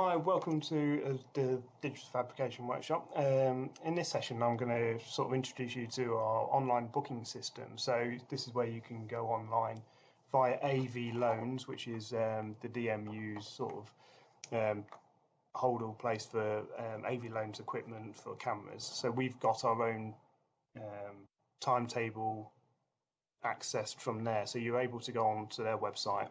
Hi, welcome to the Digital Fabrication Workshop. In this session, I'm going to sort of introduce you to our online booking system. So this is where you can go online via AV Loans, which is the DMU's sort of hold all place for AV Loans equipment for cameras. So we've got our own timetable accessed from there. So you're able to go onto their website,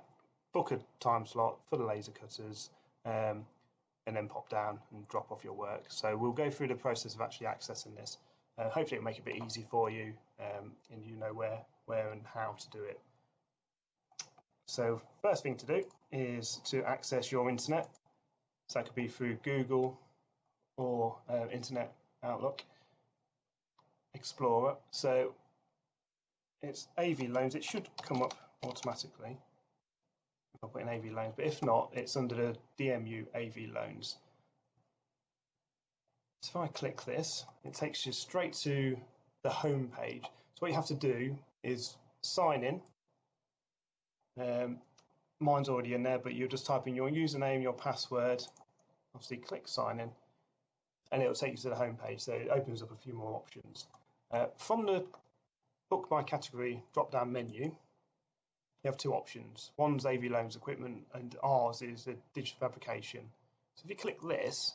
book a time slot for the laser cutters, and then pop down and drop off your work. So we'll go through the process of actually accessing this. Hopefully it'll make it a bit easy for you, and you know where and how to do it. So first thing to do is to access your internet. So that could be through Google or Internet Outlook Explorer. So it's AV Loans. It should come up automatically. I'll put in AV Loans, but if not, it's under the DMU AV Loans. So if I click this, it takes you straight to the home page. So what you have to do is sign in. Mine's already in there, but you'll just type in your username, your password, obviously click sign in, and it'll take you to the home page. So it opens up a few more options. From the book by category drop-down menu, you have two options. One's AV Loans equipment, and ours is a digital fabrication. So if you click this,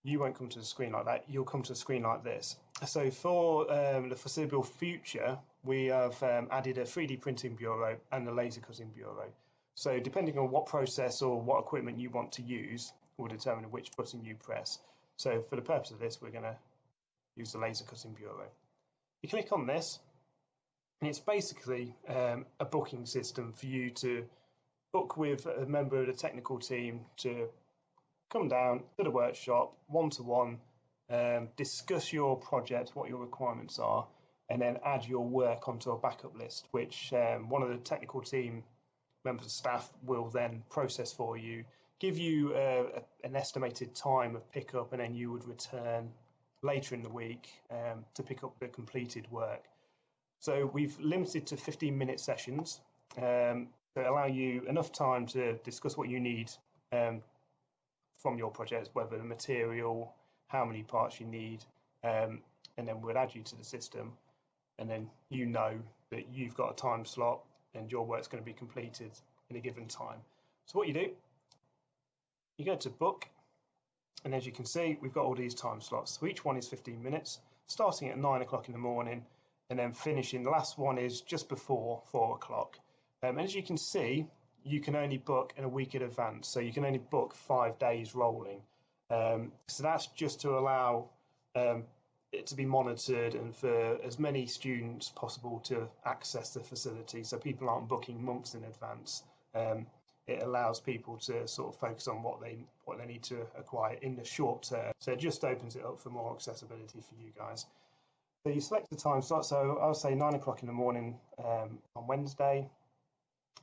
you won't come to the screen like that. You'll come to a screen like this. So for the foreseeable future, we have added a 3D printing bureau and a laser cutting bureau. So depending on what process or what equipment you want to use will determine which button you press. So for the purpose of this, we're going to use the laser cutting bureau. You click on this, and it's basically a booking system for you to book with a member of the technical team to come down to the workshop one-to-one, discuss your project, what your requirements are, and then add your work onto a backup list, which one of the technical team members of staff will then process for you, give you an estimated time of pickup, and then you would return later in the week to pick up the completed work. So we've limited to 15-minute sessions that allow you enough time to discuss what you need from your project, whether the material, how many parts you need, and then we'll add you to the system, and then you know that you've got a time slot and your work's going to be completed in a given time. So what you do, you go to book, and as you can see, we've got all these time slots. So each one is 15 minutes, starting at 9 o'clock in the morning, and then finishing. The last one is just before 4 o'clock. And as you can see, you can only book in a week in advance. So you can only book 5 days rolling. So that's just to allow it to be monitored and for as many students possible to access the facility. So people aren't booking months in advance. It allows people to sort of focus on what they need to acquire in the short term. So it just opens it up for more accessibility for you guys. So you select the time slot, so I'll say 9 o'clock in the morning on Wednesday.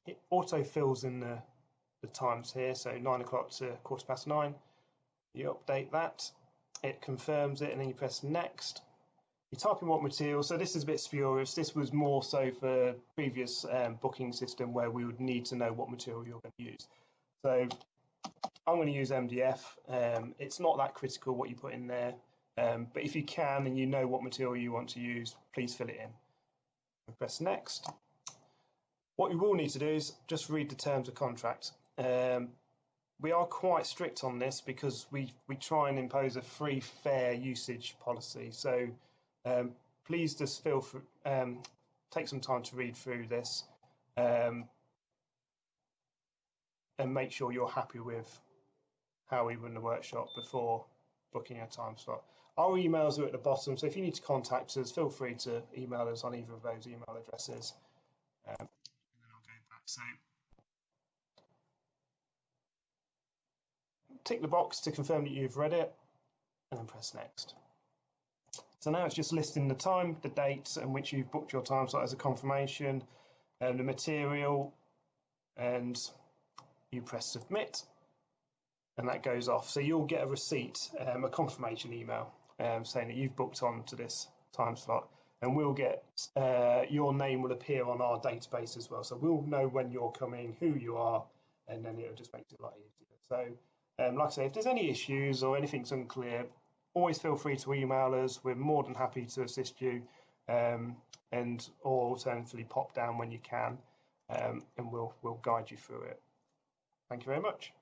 It auto fills in the times here, so 9 o'clock to 9:15. You update that, it confirms it, and then you press next. You type in what material, so this is a bit spurious. This was more so for previous booking system where we would need to know what material you're going to use. So I'm going to use MDF. It's not that critical what you put in there. But if you can and you know what material you want to use, please fill it in. Press next. What you will need to do is just read the terms of contract. We are quite strict on this because we try and impose a free, fair usage policy. So please just feel free, take some time to read through this and make sure you're happy with how we run the workshop before booking a time slot. Our emails are at the bottom, so if you need to contact us, feel free to email us on either of those email addresses. And then I'll go back. So tick the box to confirm that you've read it, and then press next. So now it's just listing the time, the dates in which you've booked your time slot as a confirmation, and the material, and you press submit, and that goes off. So you'll get a receipt, a confirmation email saying that you've booked on to this time slot, and we'll get your name will appear on our database as well. So we'll know when you're coming, who you are, and then it'll just make it a lot easier. So Like I say, if there's any issues or anything's unclear, always feel free to email us. We're more than happy to assist you, and or alternatively pop down when you can, and we'll guide you through it. Thank you very much.